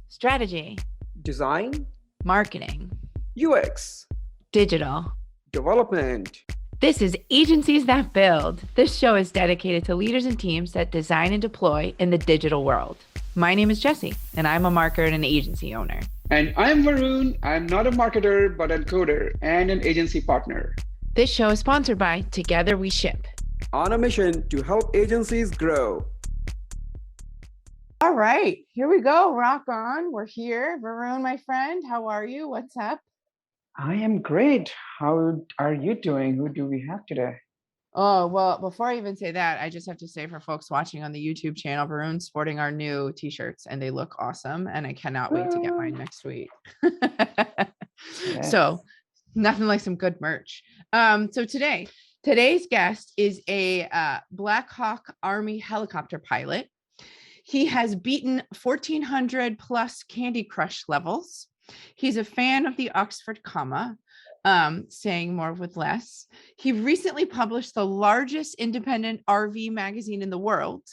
strategy, design, marketing, UX, digital. development. This is Agencies That Build. This show is dedicated to leaders and teams that design and deploy in the digital world. My name is Jessie, and I'm a marketer and an agency owner. And I'm Varun. I'm not a marketer, but a coder and an agency partner. This show is sponsored by Together We Ship. On a mission to help agencies grow. All right, here we go. Rock on. We're here. Varun, my friend, how are you? What's up? I am great. How are you doing? Who do we have today? Oh, well, before I even say that, I just have to say for folks watching on the YouTube channel, Varun's sporting our new t-shirts and they look awesome. And I cannot wait to get mine next week. Yes. So nothing like some good merch. So today's guest is a Black Hawk Army helicopter pilot. He has beaten 1,400 plus Candy Crush levels. He's a fan of the Oxford comma, saying more with less. He recently published the largest independent RV magazine in the world,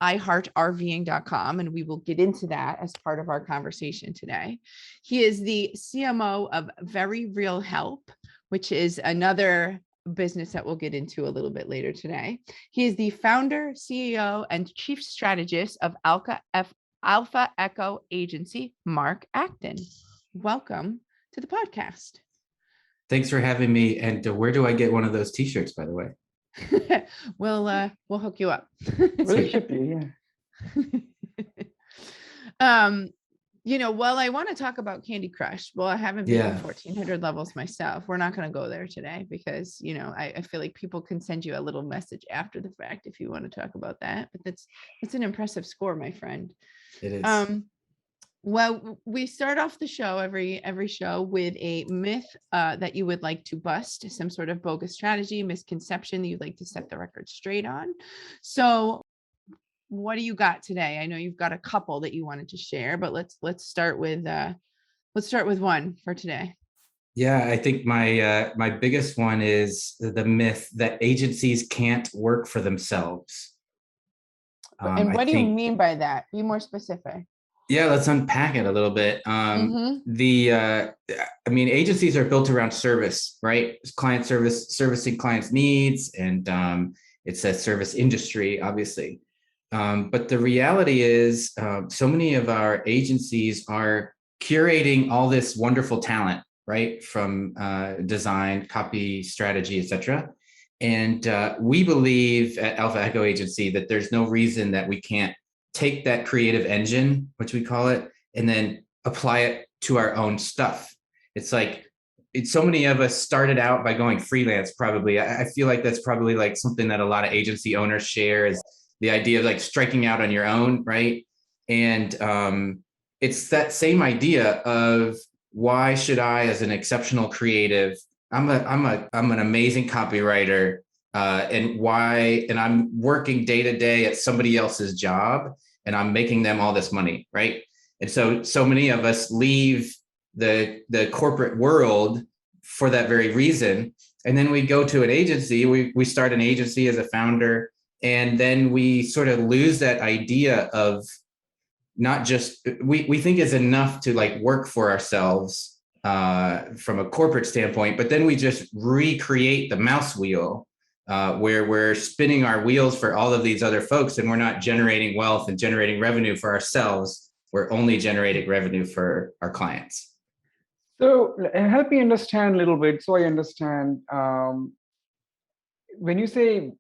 iHeartRVing.com, and we will get into that as part of our conversation today. He is the CMO of Very Real Help, which is another business that we'll get into a little bit later today. He is the founder, CEO, and chief strategist of Alpha Echo Agency, Marc Acton. Welcome to the podcast. Thanks for having me. And where do I get one of those t-shirts, by the way? We'll hook you up. Really should be, yeah. Well, I want to talk about Candy Crush. Well, I haven't been 1,400 levels myself. We're not going to go there today because, I feel like people can send you a little message after the fact if you want to talk about that. But it's an impressive score, my friend. It is. Well, we start off the show every show with a myth that you would like to bust, some sort of bogus strategy, misconception that you'd like to set the record straight on. So what do you got today? I know you've got a couple that you wanted to share, but let's start with one for today. Yeah, I think my biggest one is the myth that agencies can't work for themselves. And what do you mean by that? Be more specific. Yeah, let's unpack it a little bit. Agencies are built around service, right? Client service, servicing clients' needs, and it's a service industry, obviously. But the reality is, so many of our agencies are curating all this wonderful talent, right? From design, copy, strategy, etc. And we believe at Alpha Echo Agency that there's no reason that we can't take that creative engine, which we call it, and then apply it to our own stuff. It's so many of us started out by going freelance, probably. I feel like that's probably like something that a lot of agency owners share, is the idea of like striking out on your own, right? And it's that same idea of, why should I, as an exceptional creative, I'm an amazing copywriter, and I'm working day to day at somebody else's job, and I'm making them all this money, right? And so many of us leave the corporate world for that very reason, and then we go to an agency. We start an agency as a founder, and then we sort of lose that idea of not just we think it's enough to like work for ourselves from a corporate standpoint, but then we just recreate the mouse wheel. Where we're spinning our wheels for all of these other folks, and we're not generating wealth and generating revenue for ourselves. We're only generating revenue for our clients. So help me understand a little bit. So I understand when you say,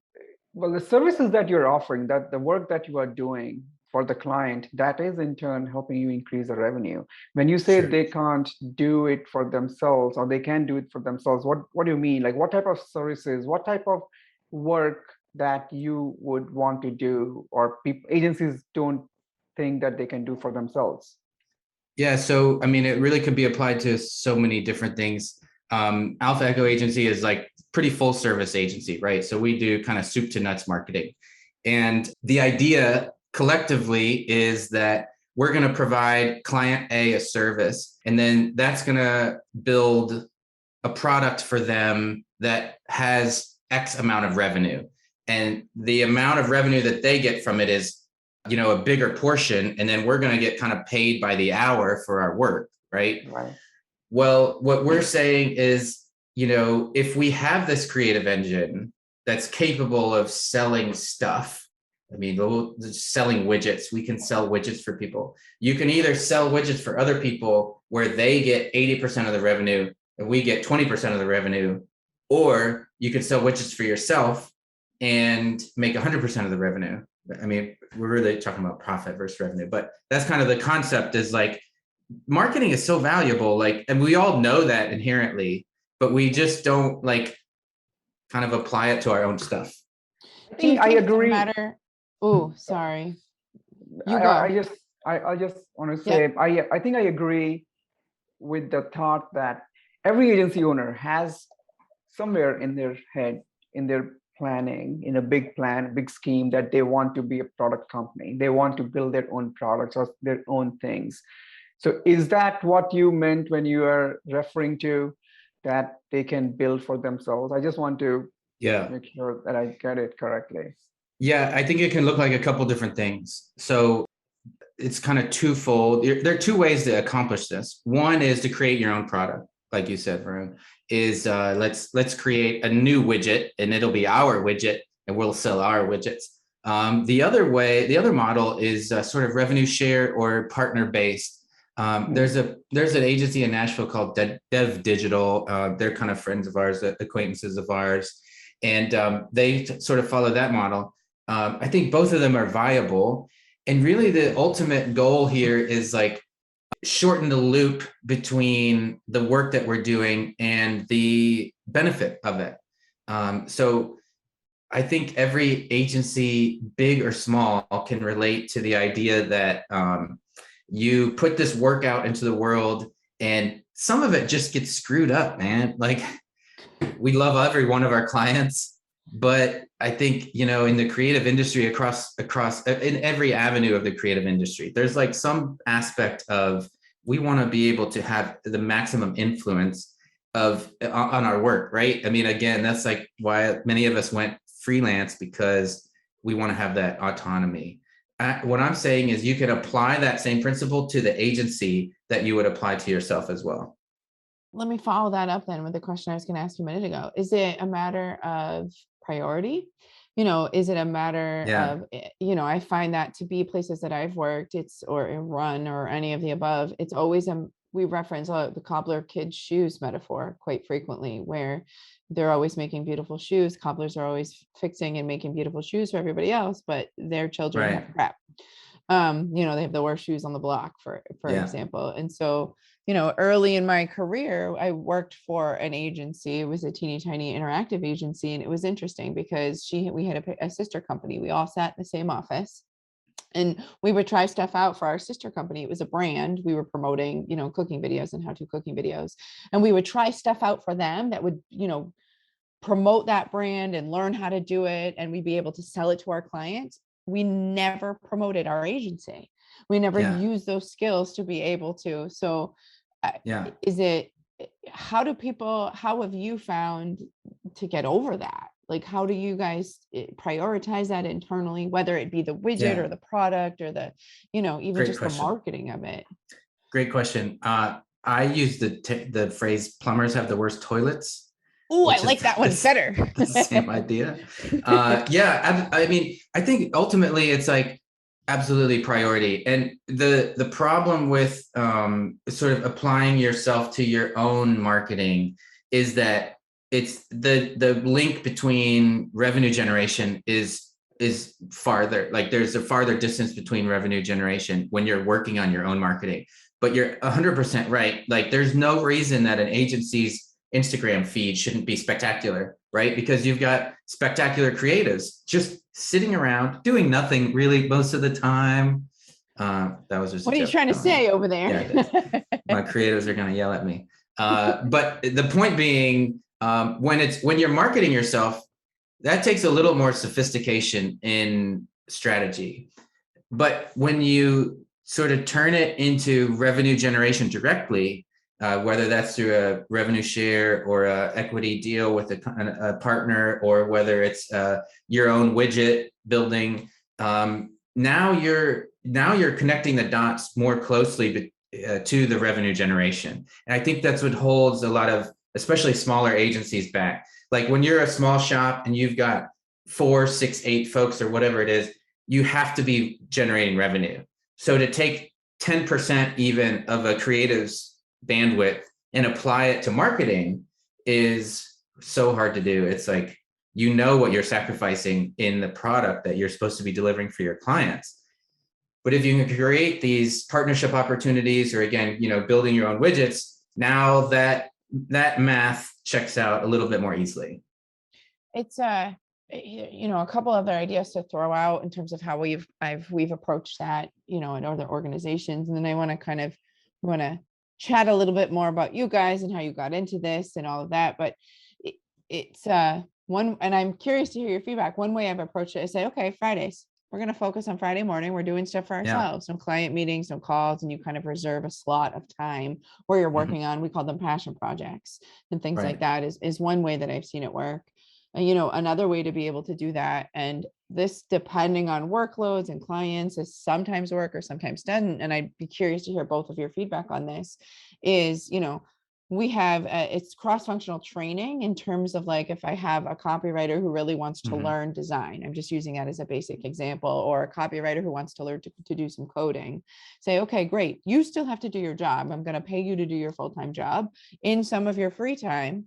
well, the services that you're offering, that the work that you are doing for the client, that is in turn helping you increase the revenue. When you say they can't do it for themselves, or they can do it for themselves, what do you mean? Like, what type of services, what type of work that you would want to do, or agencies don't think that they can do for themselves? Yeah, so it really could be applied to so many different things. Alpha Echo Agency is like pretty full service agency, right? So we do kind of soup to nuts marketing. And the idea collectively is that we're going to provide client A a service, and then that's going to build a product for them that has X amount of revenue. And the amount of revenue that they get from it is a bigger portion, and then we're going to get kind of paid by the hour for our work, right? Right. Well, what we're saying is, if we have this creative engine that's capable of selling stuff, I mean, selling widgets, we can sell widgets for people. You can either sell widgets for other people where they get 80% of the revenue and we get 20% of the revenue, or you could sell widgets for yourself and make 100% of the revenue. I mean, we're really talking about profit versus revenue, but that's kind of the concept, is like, marketing is so valuable, like, and we all know that inherently, but we just don't like kind of apply it to our own stuff. I think I agree. Oh, sorry. You go. I just want to say, I think I agree with the thought that every agency owner has somewhere in their head, in their planning, in a big plan, big scheme, that they want to be a product company. They want to build their own products or their own things. So is that what you meant when you are referring to that they can build for themselves? I just want to make sure that I get it correctly. Yeah, I think it can look like a couple different things. So it's kind of twofold. There are two ways to accomplish this. One is to create your own product, like you said, Varun, is let's create a new widget, and it'll be our widget, and we'll sell our widgets. The other model is sort of revenue share or partner based. There's an agency in Nashville called Dev Digital. They're kind of friends of ours, acquaintances of ours, and they sort of follow that model. I think both of them are viable, and really the ultimate goal here is like shorten the loop between the work that we're doing and the benefit of it. So I think every agency, big or small, can relate to the idea that you put this work out into the world and some of it just gets screwed up, man. Like, we love every one of our clients, but I think, in the creative industry, across in every avenue of the creative industry, there's like some aspect of, we want to be able to have the maximum influence on our work, right? I mean, again, that's like why many of us went freelance, because we want to have that autonomy. What I'm saying is you could apply that same principle to the agency that you would apply to yourself as well. Let me follow that up then with the question I was going to ask you a minute ago. Is it a matter of priority? Is it a matter of, I find that to be places that I've worked, or run, or any of the above, it's always we reference the cobbler kid's shoes metaphor quite frequently, where they're always making beautiful shoes. Cobblers are always fixing and making beautiful shoes for everybody else, but their children have crap. They have the worst shoes on the block, for example. And so, early in my career, I worked for an agency. It was a teeny tiny interactive agency. And it was interesting because we had a sister company. We all sat in the same office, and we would try stuff out for our sister company. It was a brand. We were promoting, cooking videos and how-to cooking videos. And we would try stuff out for them that would, promote that brand and learn how to do it. And we'd be able to sell it to our clients. We never promoted our agency. We never used those skills to be able to. So how have you found to get over that? Like, how do you guys prioritize that internally, whether it be the widget or the product or the, even Great just question. The marketing of it? Great question. I use the phrase, plumbers have the worst toilets. Oh, I like that one better. The same idea. I mean, I think ultimately it's like absolutely priority. And the problem with sort of applying yourself to your own marketing is that it's the link between revenue generation is farther. Like, there's a farther distance between revenue generation when you're working on your own marketing. But you're 100% right. Like, there's no reason that an agency's Instagram feed shouldn't be spectacular, right? Because you've got spectacular creatives just sitting around doing nothing really most of the time. That was just what are you trying to say over there? Yeah, my creatives are going to yell at me. But the point being, when you're marketing yourself, that takes a little more sophistication in strategy. But when you sort of turn it into revenue generation directly, whether that's through a revenue share or a equity deal with a partner, or whether it's your own widget building, now you're connecting the dots more closely to the revenue generation. And I think that's what holds a lot of, especially smaller agencies back. Like when you're a small shop and you've got 4, 6, 8 folks or whatever it is, you have to be generating revenue. So to take 10% even of a creative's bandwidth and apply it to marketing is so hard to do. It's like, you know what you're sacrificing in the product that you're supposed to be delivering for your clients. But if you can create these partnership opportunities, or again, building your own widgets, now that math checks out a little bit more easily. It's a couple other ideas to throw out in terms of how we've approached that, in other organizations. And then I want to chat a little bit more about you guys and how you got into this and all of that. But it's one, and I'm curious to hear your feedback. One way I've approached it is say, okay, Fridays, we're going to focus on Friday morning. We're doing stuff for ourselves, some client meetings, some calls, and you kind of reserve a slot of time where you're working on, we call them passion projects and things like that is one way that I've seen it work. Another way to be able to do that, and this depending on workloads and clients is sometimes work or sometimes doesn't. And I'd be curious to hear both of your feedback on this is, we have it's cross-functional training in terms of like, if I have a copywriter who really wants to learn design, I'm just using that as a basic example, or a copywriter who wants to learn to do some coding, say, okay, great. You still have to do your job. I'm going to pay you to do your full-time job. In some of your free time,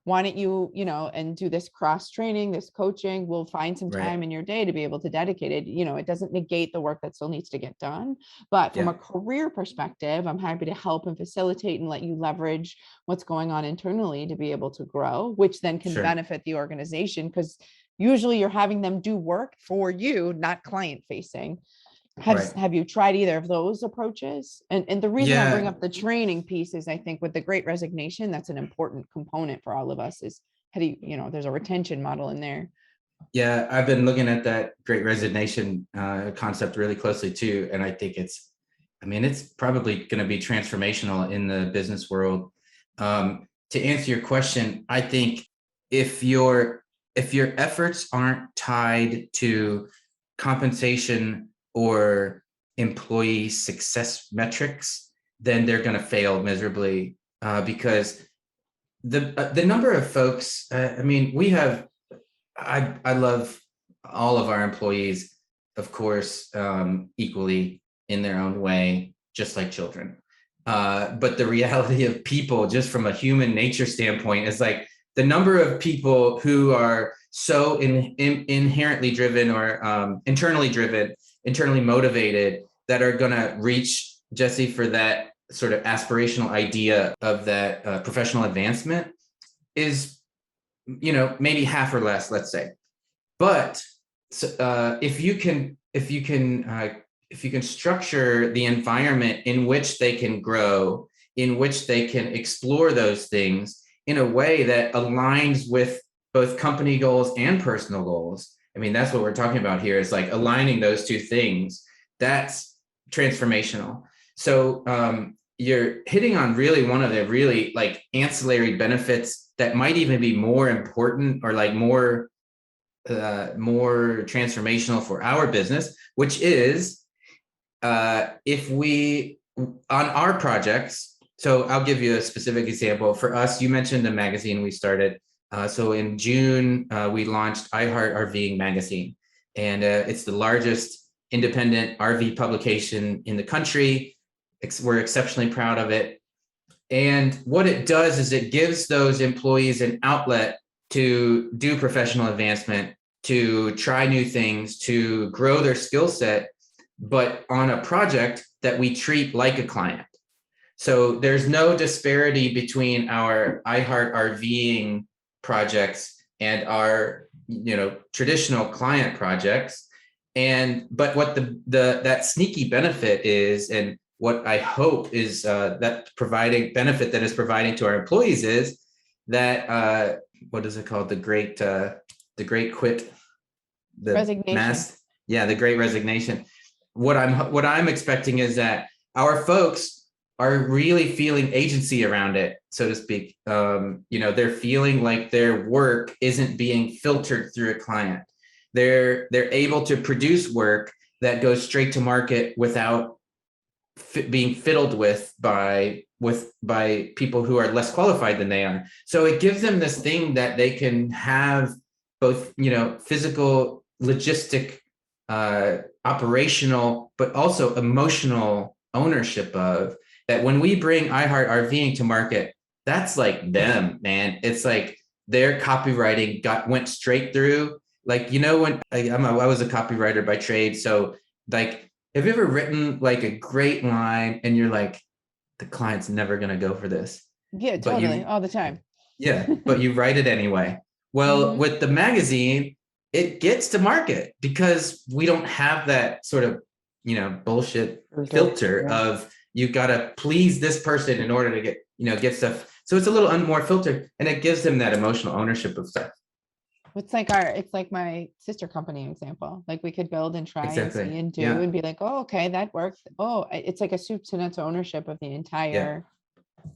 why don't you, and do this cross training, this coaching, we'll find some time in your day to be able to dedicate it. It doesn't negate the work that still needs to get done. But from a career perspective, I'm happy to help and facilitate and let you leverage what's going on internally to be able to grow, which then can benefit the organization, because usually you're having them do work for you, not client facing. Have you tried either of those approaches? And the reason I bring up the training piece is I think with the Great Resignation, that's an important component for all of us, is how do you, there's a retention model in there. Yeah, I've been looking at that Great Resignation concept really closely too. And I think it's probably going to be transformational in the business world. To answer your question, I think if your efforts aren't tied to compensation or employee success metrics, then they're going to fail miserably, because the number of folks, we have, I love all of our employees, of course, equally in their own way, just like children. But the reality of people, just from a human nature standpoint, is like the number of people who are so inherently driven or internally driven, internally motivated, that are going to reach, Jesse, for that sort of aspirational idea of that professional advancement is, maybe half or less, let's say. But if you can structure the environment in which they can grow, in which they can explore those things in a way that aligns with both company goals and personal goals. That's what we're talking about here, is like aligning those two things. That's transformational. So you're hitting on really one of the really like ancillary benefits that might even be more important, or like more transformational for our business, which is if we, on our projects. So I'll give you a specific example. For us, you mentioned the magazine we started. So in June, we launched I Heart RVing magazine, and it's the largest independent RV publication in the country. We're exceptionally proud of it. And what it does is it gives those employees an outlet to do professional advancement, to try new things, to grow their skill set, but on a project that we treat like a client. So there's no disparity between our I Heart RVing projects and our traditional client projects. But what that sneaky benefit is, and what I hope is that providing benefit that is providing to our employees, is that what is it called, the great quit, the resignation. The Great Resignation. What I'm expecting is that our folks are really feeling agency around it, so to speak. They're feeling like their work isn't being filtered through a client. They're able to produce work that goes straight to market without being fiddled with by people who are less qualified than they are. So it gives them this thing that they can have both, physical, logistic, operational, but also emotional ownership of. That when we bring iHeart RVing to market, that's like them, man. It's like their copywriting went straight through. Like, when I was a copywriter by trade. So like, have you ever written like a great line and you're like, the client's never going to go for this? Yeah, totally. All the time. Yeah, but you write it anyway. Well, with the magazine, it gets to market because we don't have that sort of, bullshit filter of, you got to please this person in order to get stuff. So it's a little more filtered, and it gives them that emotional ownership of stuff. It's like my sister company example. Like we could build and try and see and do and be like, oh, okay, that works. Oh, it's like a soup to nuts ownership of the entire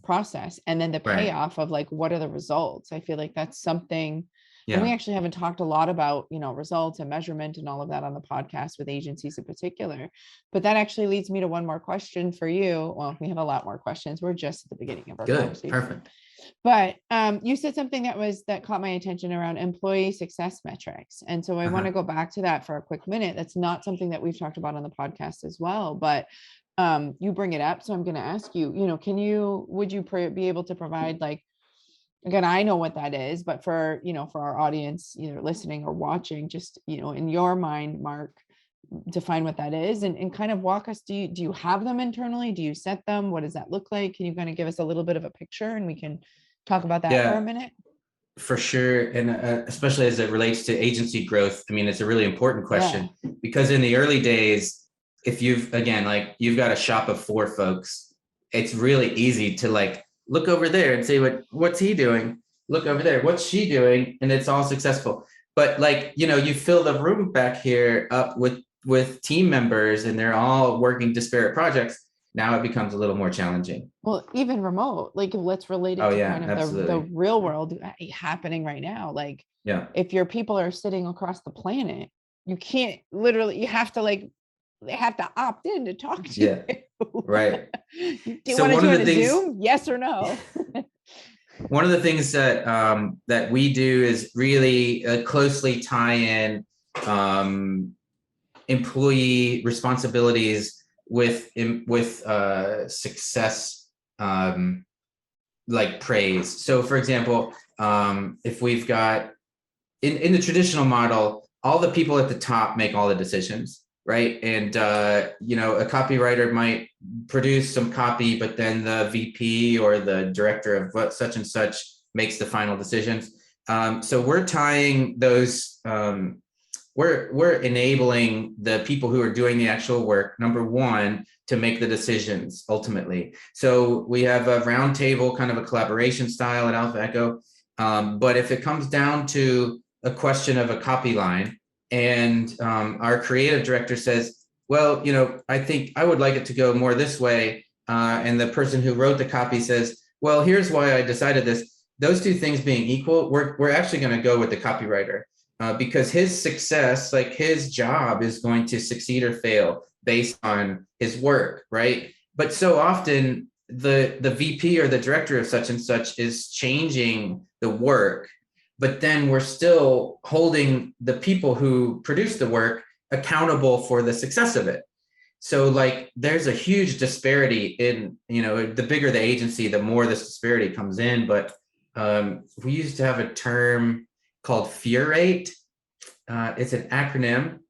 process. And then the payoff of like, what are the results? I feel like that's something. And we actually haven't talked a lot about, results and measurement and all of that on the podcast with agencies in particular. But that actually leads me to one more question for you. Well, we have a lot more questions. We're just at the beginning of our conversation. Perfect. But you said something that caught my attention around employee success metrics. And so I want to go back to that for a quick minute. That's not something that we've talked about on the podcast as well, but you bring it up. So I'm going to ask you, would you be able to provide like, again, I know what that is, but for our audience, either listening or watching, just, in your mind, Mark, define what that is and kind of walk us. Do you have them internally? Do you set them? What does that look like? Can you kind of give us a little bit of a picture and we can talk about that for a minute? For sure. And especially as it relates to agency growth. I mean, it's a really important question because in the early days, if you've got a shop of 4 folks, it's really easy to like, look over there and say, what's he doing? Look over there. What's she doing? And it's all successful. But like, you fill the room back here up with team members and they're all working disparate projects. Now it becomes a little more challenging. Well, even remote, like let's relate it to kind of the real world happening right now. Like, if your people are sitting across the planet, you can't you have to like, they have to opt in to talk to you. Right. Do you want to join a Zoom? Yes or no? One of the things that we do is really closely tie in employee responsibilities with success, like praise. So, for example, if we've got in the traditional model, all the people at the top make all the decisions. Right. And, a copywriter might produce some copy, but then the VP or the director of what such and such makes the final decisions. So we're tying those, we're enabling the people who are doing the actual work, number one, to make the decisions ultimately. So we have a roundtable kind of a collaboration style at Alpha Echo. But if it comes down to a question of a copy line, and our creative director says, well, I think I would like it to go more this way. And the person who wrote the copy says, well, here's why I decided this. Those two things being equal, we're actually going to go with the copywriter because his success, like his job is going to succeed or fail based on his work, right? But so often the VP or the director of such and such is changing the work. But then we're still holding the people who produce the work accountable for the success of it. So like there's a huge disparity in, the bigger the agency, the more this disparity comes in. But we used to have a term called fear rate. It's an acronym.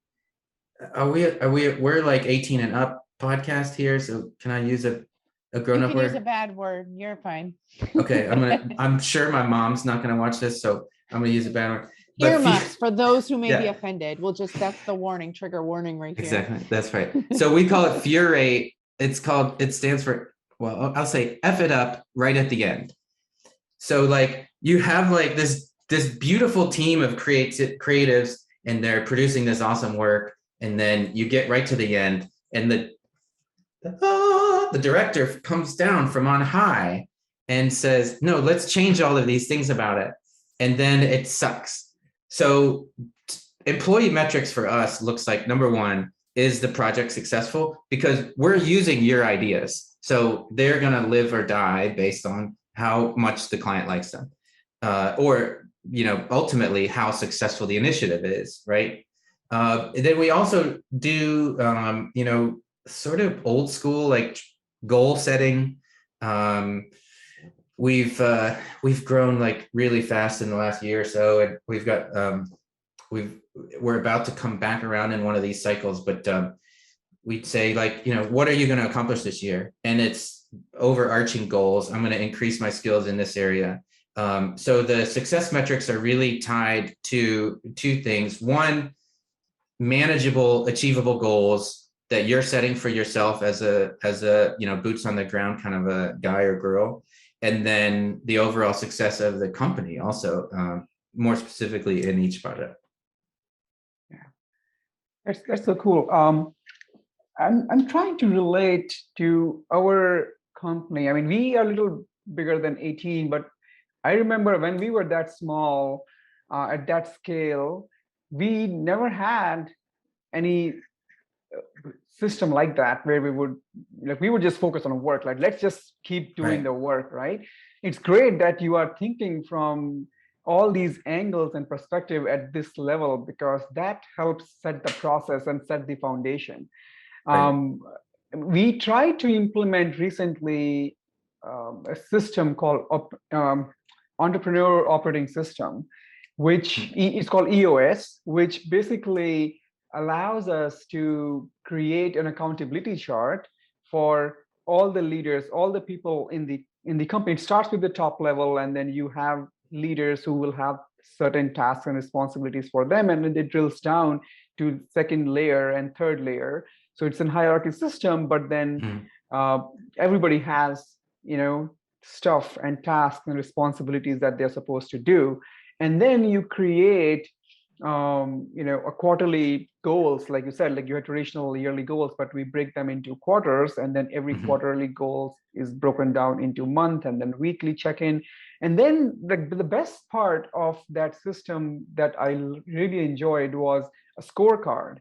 We're like 18 and up podcast here. So can I use a grown-up word? Use a bad word. You're fine. Okay. I'm sure my mom's not going to watch this. So I'm going to use a bad word. Earmuffs for those who may be offended. That's the warning, trigger warning right here. Exactly. That's right. So we call it fear rate. It stands for, well, I'll say F it up right at the end. So like you have like this beautiful team of creatives and they're producing this awesome work. And then you get right to the end and the director comes down from on high and says, no, let's change all of these things about it. And then it sucks. So employee metrics for us looks like, number one, is the project successful? Because we're using your ideas. So they're going to live or die based on how much the client likes them, or, ultimately how successful the initiative is, right? Then we also do, sort of old school, like goal setting. We've grown like really fast in the last year or so, and we've got, we're about to come back around in one of these cycles, but we'd say, like, what are you going to accomplish this year? And it's overarching goals. I'm going to increase my skills in this area. So the success metrics are really tied to two things. One, manageable, achievable goals that you're setting for yourself as a boots on the ground kind of a guy or girl. And then the overall success of the company also, more specifically in each project. Yeah, that's so cool. I'm trying to relate to our company. I mean, we are a little bigger than 18, but I remember when we were that small, at that scale, we never had any system like that where we would just focus on work. Like, let's just keep doing the work, right? It's great that you are thinking from all these angles and perspective at this level, because that helps set the process and set the foundation. We tried to implement recently a system called Entrepreneur Operating System, which is called EOS, which basically allows us to create an accountability chart for all the leaders, all the people in the company. It starts with the top level, and then you have leaders who will have certain tasks and responsibilities for them, and then it drills down to second layer and third layer. So it's a hierarchy system, but then everybody has, stuff and tasks and responsibilities that they're supposed to do. And then you create, a quarterly goals, like you said, like you had traditional yearly goals, but we break them into quarters, and then every quarterly goal is broken down into month, and then weekly check-in. And then the best part of that system that I really enjoyed was a scorecard.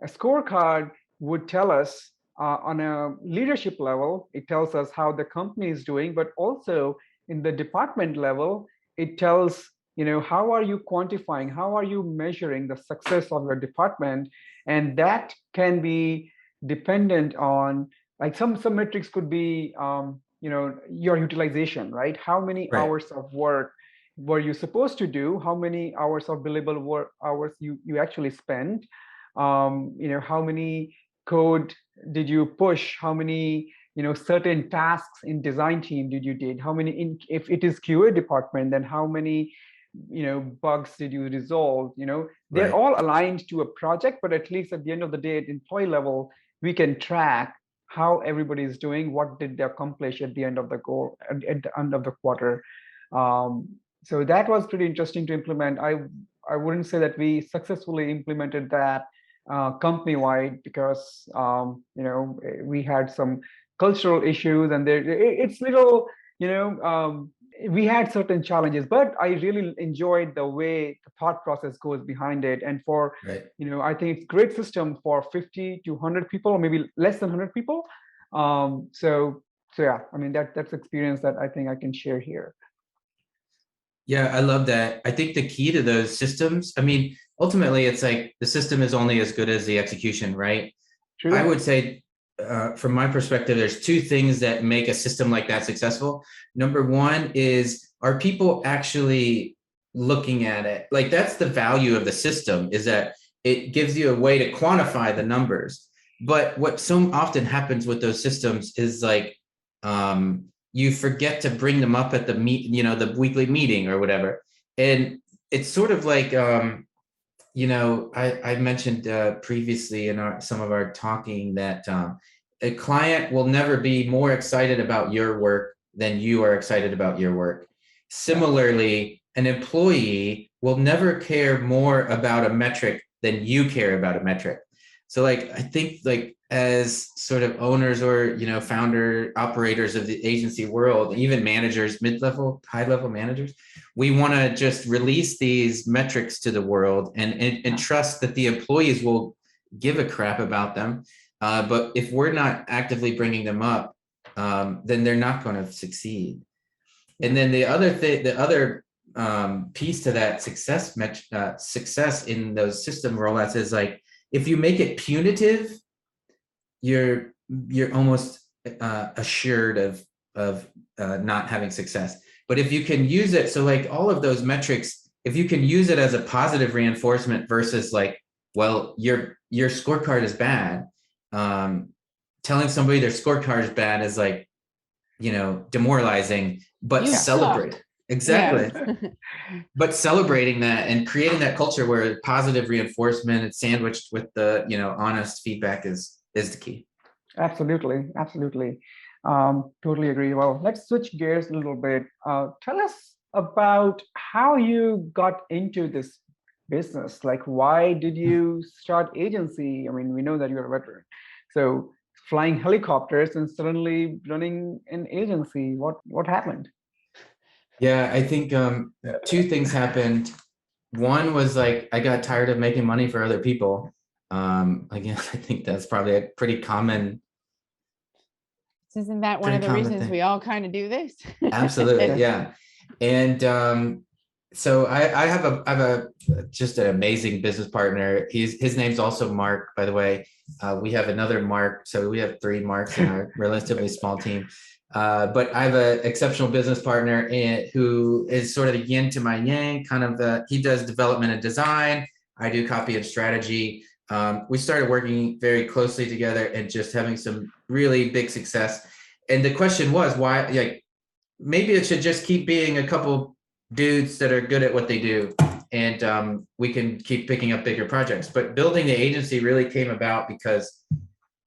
A scorecard would tell us on a leadership level, it tells us how the company is doing, but also in the department level, it tells, how are you quantifying, how are you measuring the success of your department? And that can be dependent on, like, some metrics could be, your utilization, right? How many hours of work were you supposed to do? How many hours of billable work hours you actually spent? How many code did you push? How many, certain tasks in design team did you did? How many, if it is QA department, then how many, bugs did you resolve? They're all aligned to a project, but at least at the end of the day, at employee level, we can track how everybody is doing, what did they accomplish at the end of the goal, at the end of the quarter. So that was pretty interesting to implement. I wouldn't say that we successfully implemented that company-wide, because we had some cultural issues, and it's little, we had certain challenges, but I really enjoyed the way the thought process goes behind it. And for I think it's a great system for 50 to 100 people, or maybe less than 100 people. So yeah, I mean, that's experience that I think I can share here. Yeah, I love that. I think the key to those systems, I mean, ultimately, it's like the system is only as good as the execution, right? True. I would say, from my perspective, there's two things that make a system like that successful. Number one is, are people actually looking at it? Like, that's the value of the system, is that it gives you a way to quantify the numbers. But what so often happens with those systems is, like, you forget to bring them up at the the weekly meeting or whatever. And it's sort of like, I mentioned previously in some of our talking that a client will never be more excited about your work than you are excited about your work. Similarly, an employee will never care more about a metric than you care about a metric. So, like, I think, like, as sort of owners or, founder operators of the agency world, even managers, mid-level, high-level managers, we want to just release these metrics to the world and trust that the employees will give a crap about them. But if we're not actively bringing them up, then they're not going to succeed. And then the other thing, piece to that success in those system rollouts is like, if you make it punitive, you're almost assured of not having success. But if you can use it, so like all of those metrics, if you can use it as a positive reinforcement versus like, well, your scorecard is bad. Telling somebody their scorecard is bad is like, demoralizing, but You celebrate. suck. Exactly. Yeah. But celebrating that and creating that culture where positive reinforcement is sandwiched with the, honest feedback is the key. Absolutely, absolutely. Totally agree. Well, let's switch gears a little bit. Tell us about how you got into this business. Like, why did you start agency? I mean, we know that you're a veteran. So flying helicopters and suddenly running an agency. What happened? Yeah, I think two things happened. One was like, I got tired of making money for other people. Again, I think that's probably a pretty common. Isn't that one of the reasons we all kind of do this? Absolutely, yeah. And so I have a just an amazing business partner. His name's also Marc, by the way. We have another Marc, so we have 3 Marcs in our relatively small team. But I have an exceptional business partner who is sort of the yin to my yang, kind of he does development and design. I do copy and strategy. We started working very closely together and just having some really big success. And the question was, why, like, maybe it should just keep being a couple dudes that are good at what they do. And we can keep picking up bigger projects. But building the agency really came about because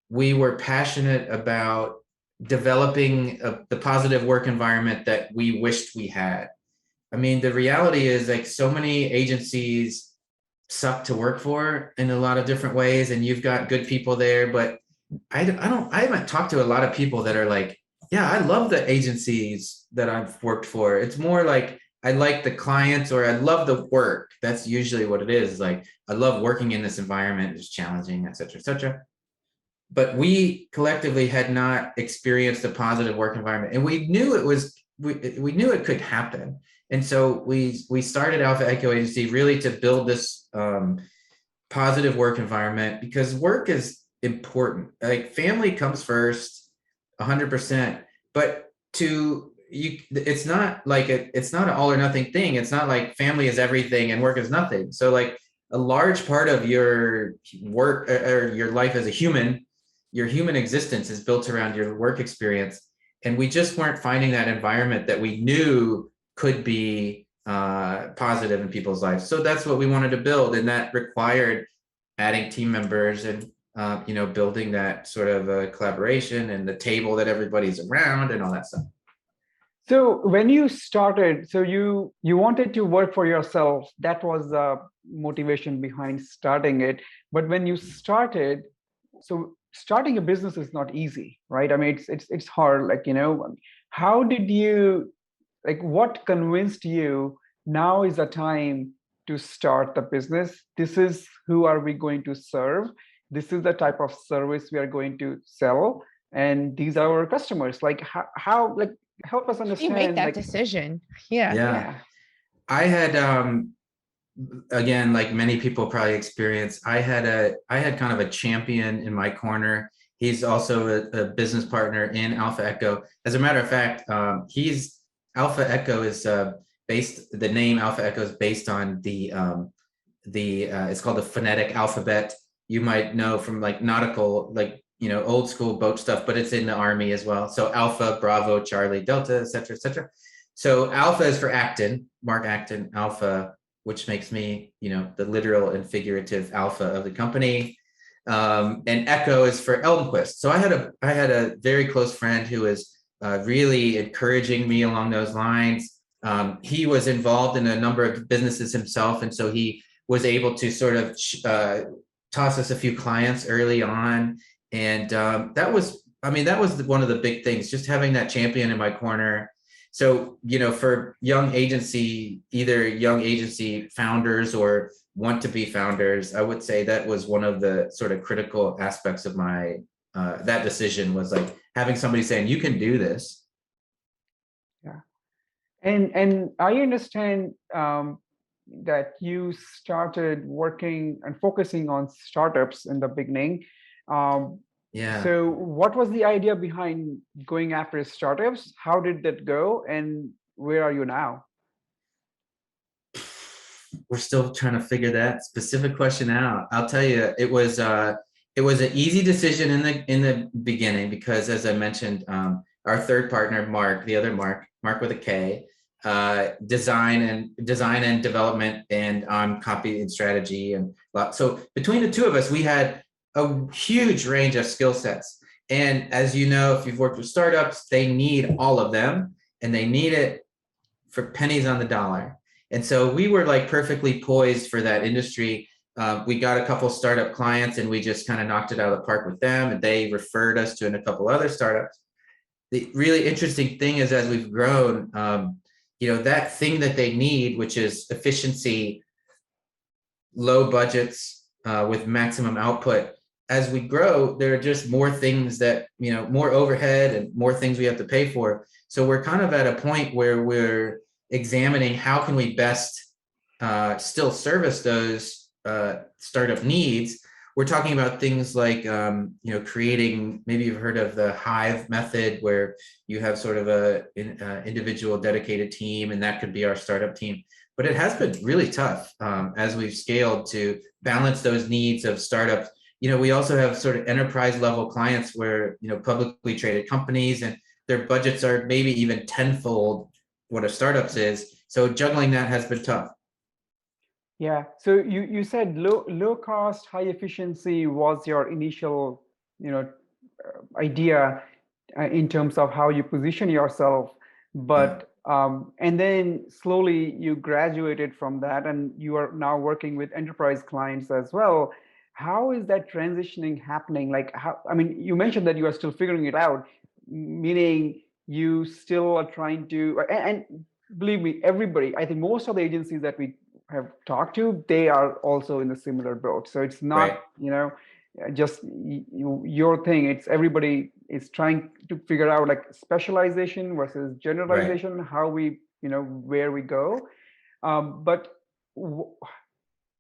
we were passionate about developing the positive work environment that we wished we had. I mean, the reality is like so many agencies suck to work for in a lot of different ways, and you've got good people there, but I haven't talked to a lot of people that are like, yeah, I love the agencies that I've worked for. It's more like I like the clients, or I love the work. That's usually what it is. Like, I love working in this environment. It's challenging, et cetera, et cetera. But we collectively had not experienced a positive work environment, and we knew we knew it could happen. And so we started Alpha Echo Agency really to build this positive work environment, because work is important. Like, family comes first, 100%. But it's not like it's not an all or nothing thing. It's not like family is everything and work is nothing. So like a large part of your work or your life as a human, your human existence is built around your work experience. And we just weren't finding that environment that we knew could be positive in people's lives. So that's what we wanted to build. And that required adding team members and, building that sort of collaboration and the table that everybody's around and all that stuff. So when you started, so you wanted to work for yourself. That was the motivation behind starting it. But when you started, so starting a business is not easy, right? I mean, it's hard. Like, how did you, like, what convinced you now is the time to start the business? This is who are we going to serve? This is the type of service we are going to sell, and these are our customers. Like, how like, help us understand. You make that like, decision. Yeah. I had again, like many people probably experience, I had kind of a champion in my corner. He's also a business partner in Alpha Echo. As a matter of fact, Alpha Echo is the name Alpha Echo is based on it's called the phonetic alphabet. You might know from like nautical, like, old school boat stuff, but it's in the Army as well. So Alpha, Bravo, Charlie, Delta, et cetera, et cetera. So Alpha is for Acton, Marc Acton, Alpha, which makes me, the literal and figurative alpha of the company. And Echo is for Elmquist. So I had a very close friend who was really encouraging me along those lines. He was involved in a number of businesses himself, and so he was able to sort of toss us a few clients early on. And that was one of the big things, just having that champion in my corner. So, for either young agency founders or want to be founders. I would say that was one of the sort of critical aspects of my that decision, was like having somebody saying, you can do this. Yeah. And I understand that you started working and focusing on startups in the beginning. Yeah. So what was the idea behind going after startups? How did that go? And where are you now? We're still trying to figure that specific question out. I'll tell you, it was an easy decision in the beginning, because as I mentioned, our third partner, Mark, the other Mark with a K, design and development, and copy and strategy, and so between the two of us, we had a huge range of skill sets. And as you know, if you've worked with startups, they need all of them, and they need it for pennies on the dollar. And so we were like perfectly poised for that industry. We got a couple startup clients, and we just kind of knocked it out of the park with them, and they referred us to a couple other startups. The really interesting thing is, as we've grown, that thing that they need, which is efficiency, low budgets with maximum output. As we grow, there are just more things that, more overhead and more things we have to pay for. So we're kind of at a point where we're examining how can we best still service those startup needs. We're talking about things like, creating, maybe you've heard of the Hive method, where you have sort of a individual dedicated team, and that could be our startup team. But it has been really tough as we've scaled to balance those needs of startups. We also have sort of enterprise level clients where, publicly traded companies, and their budgets are maybe even tenfold what a startup's is. So juggling that has been tough. Yeah. So you said low cost, high efficiency was your initial, idea in terms of how you position yourself. But and then slowly you graduated from that, and you are now working with enterprise clients as well. How is that transitioning happening? Like, you mentioned that you are still figuring it out, meaning you still are trying to, and believe me, everybody, I think most of the agencies that we have talked to, they are also in a similar boat. So it's not, just your thing. It's everybody is trying to figure out like specialization versus generalization, how we, where we go. But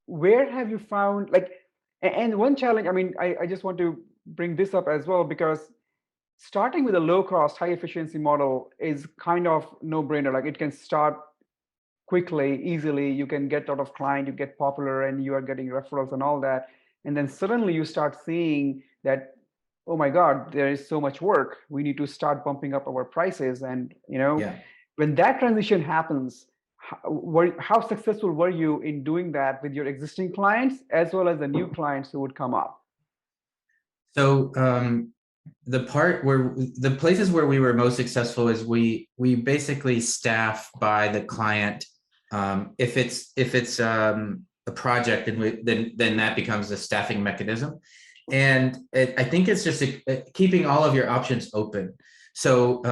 where have you found like, and one challenge, I just want to bring this up as well, because starting with a low cost, high efficiency model is kind of no brainer. Like, it can start quickly, easily. You can get a lot of client, you get popular, and you are getting referrals and all that. And then suddenly you start seeing that, oh my God, there is so much work. We need to start bumping up our prices. And, when that transition happens, how successful were you in doing that with your existing clients as well as the new clients who would come up? So the places where we were most successful is we basically staff by the client. If it's a project, and then that becomes a staffing mechanism. And I think it's just keeping all of your options open. So,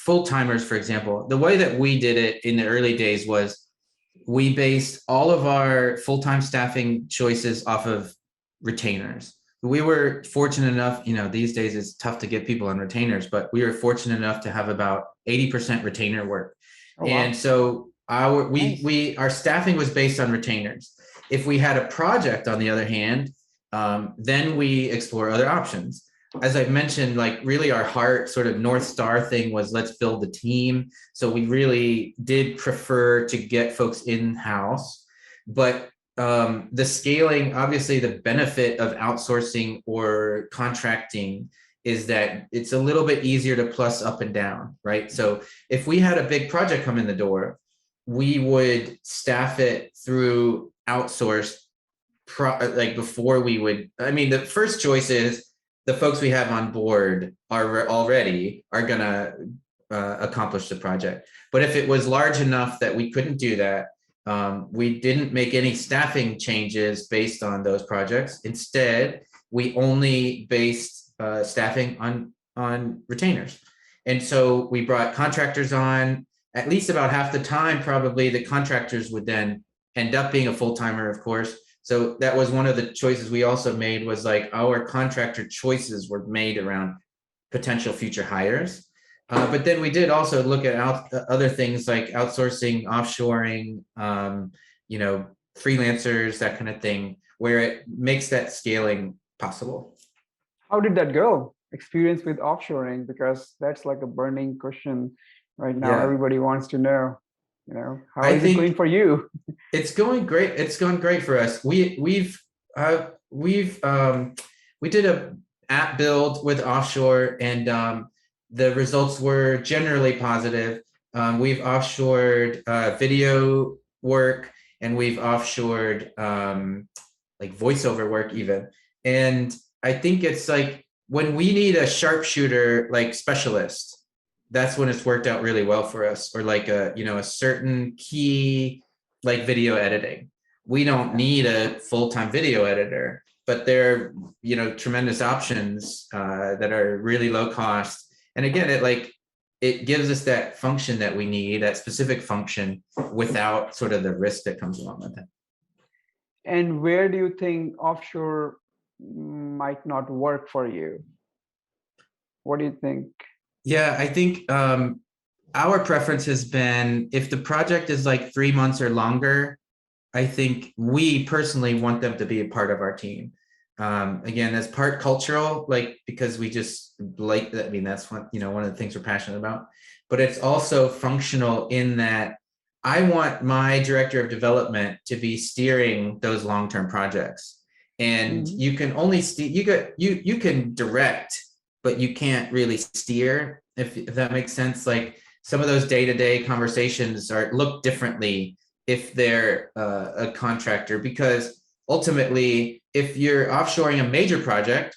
full-timers, for example, the way that we did it in the early days was we based all of our full-time staffing choices off of retainers. We were fortunate enough, these days it's tough to get people on retainers, but we were fortunate enough to have about 80% retainer work. Oh, wow. And so our staffing was based on retainers. If we had a project, on the other hand, then we explore other options. As I mentioned, like really our heart sort of North Star thing was let's build the team. So we really did prefer to get folks in-house, but the scaling, obviously the benefit of outsourcing or contracting is that it's a little bit easier to plus up and down, right? So if we had a big project come in the door, we would staff it through outsourced, before we would, the first choice is the folks we have on board are gonna accomplish the project. But if it was large enough that we couldn't do that, we didn't make any staffing changes based on those projects. Instead, we only based staffing on retainers. And so we brought contractors on. At least about half the time, probably the contractors would then end up being a full-timer, of course. So that was one of the choices we also made, was like our contractor choices were made around potential future hires. But then we did also look at other things like outsourcing, offshoring, freelancers, that kind of thing, where it makes that scaling possible. How did that go? Experience with offshoring, because that's like a burning question right now. Yeah. Everybody wants to know, how is it going for you? It's going great. It's going great for us. We did a app build with offshore, and the results were generally positive. We've offshored video work, and we've offshored like voiceover work even. And I think it's like when we need a sharpshooter like specialist, that's when it's worked out really well for us. Or like a certain key like video editing. We don't need a full-time video editor, but there are tremendous options that are really low cost. And again, it gives us that function that we need, that specific function, without sort of the risk that comes along with it. And where do you think offshore might not work for you? What do you think? Yeah, I think our preference has been, if the project is like 3 months or longer, I think we personally want them to be a part of our team. Again, that's part cultural, like, because we just like that. I mean, that's one of the things we're passionate about, but it's also functional in that I want my director of development to be steering those long-term projects. And you can only you can direct, but you can't really steer, if that makes sense. Like some of those day-to-day conversations look differently if they're a contractor, because ultimately, if you're offshoring a major project,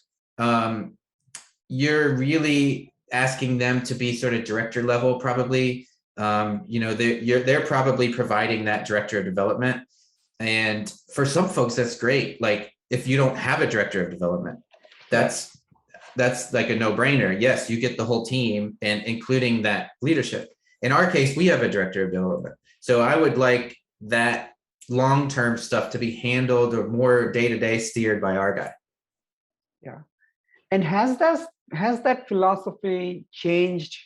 you're really asking them to be sort of director level, probably. They're probably providing that director of development. And for some folks, that's great. Like if you don't have a director of development, that's like a no-brainer. Yes, you get the whole team, and including that leadership. In our case, we have a director of development. So I would like that long-term stuff to be handled or more day-to-day steered by our guy. Yeah. And has that philosophy changed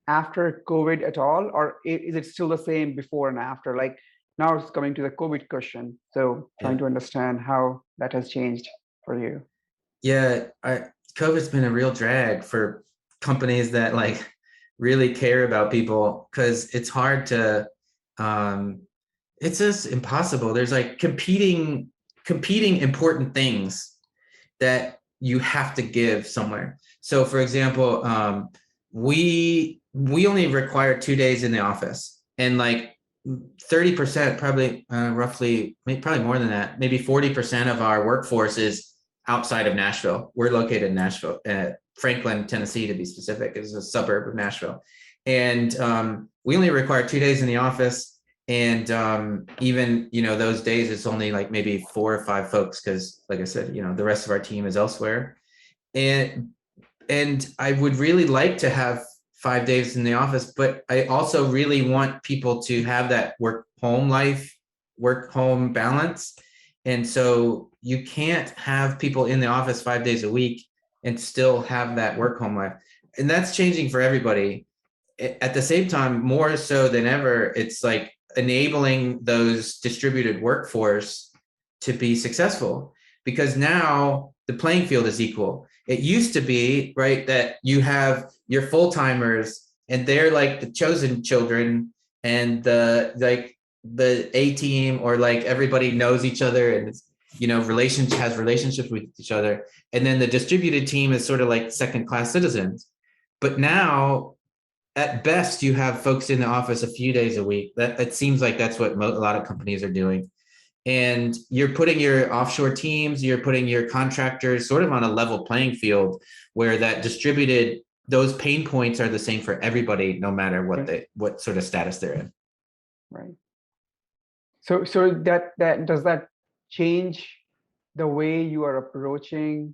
after COVID at all, or is it still the same before and after? Like now it's coming to the COVID question. So trying to understand how that has changed for you. Yeah, COVID's been a real drag for companies that like really care about people, because it's hard to it's just impossible. There's like competing important things that you have to give somewhere. So for example, we only require 2 days in the office, and like 30%, probably roughly, probably more than that, maybe 40% of our workforce is outside of Nashville. We're located in Nashville, Franklin, Tennessee, to be specific, is a suburb of Nashville. And we only require 2 days in the office. And even, those days, it's only like maybe 4 or 5 folks, because like I said, the rest of our team is elsewhere. And I would really like to have 5 days in the office, but I also really want people to have that work-home balance. And so you can't have people in the office 5 days a week and still have that work-home life. And that's changing for everybody. At the same time, more so than ever, it's like enabling those distributed workforce to be successful, because now the playing field is equal. It used to be, right, that you have your full-timers and they're like the chosen children, and the A team, or like everybody knows each other and has relationships with each other, and then the distributed team is sort of like second-class citizens. But now, at best, you have folks in the office a few days a week. That it seems like that's what a lot of companies are doing. And you're putting your offshore teams, you're putting your contractors sort of on a level playing field, where that distributed, those pain points are the same for everybody, no matter what sort of status they're in. Right. So that does that change the way you are approaching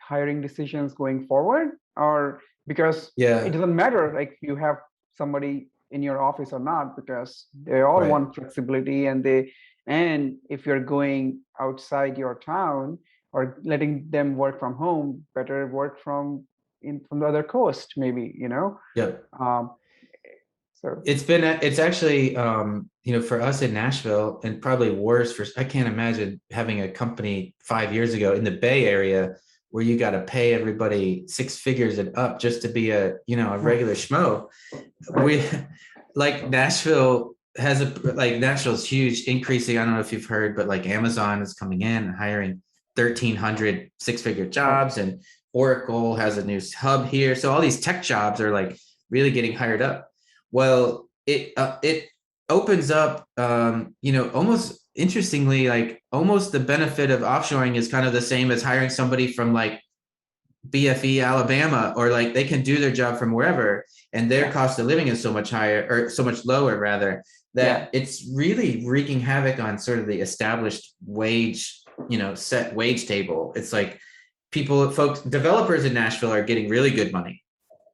hiring decisions going forward? Or because it doesn't matter like you have somebody in your office or not, because they all want flexibility, and they And if you're going outside your town or letting them work from home, better work from the other coast, maybe, Yep. So It's actually, for us in Nashville, and probably worse I can't imagine having a company 5 years ago in the Bay Area where you got to pay everybody 6 figures and up just to be a regular schmo. We like Nashville's huge, increasing. I don't know if you've heard, but like Amazon is coming in and hiring 1,300 6-figure jobs, and Oracle has a new hub here. So all these tech jobs are like really getting hired up. Well, it opens up, almost interestingly, like almost the benefit of offshoring is kind of the same as hiring somebody from like BFE, Alabama, or like they can do their job from wherever, and their cost of living is so much higher, or so much lower rather, that it's really wreaking havoc on sort of the established wage, set wage table. It's like developers in Nashville are getting really good money.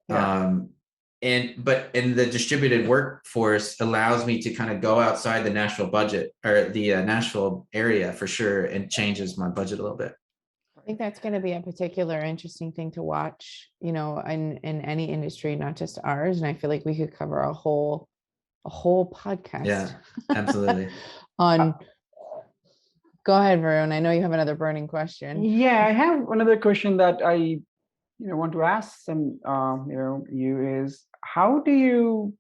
But the distributed workforce allows me to kind of go outside the Nashville budget, or the Nashville area for sure, and changes my budget a little bit. I think that's going to be a particular interesting thing to watch, in any industry, not just ours. And I feel like we could cover a whole podcast. Yeah, absolutely. Go ahead, Varun. I know you have another burning question. Yeah, I have another question that I want to ask you is, how do you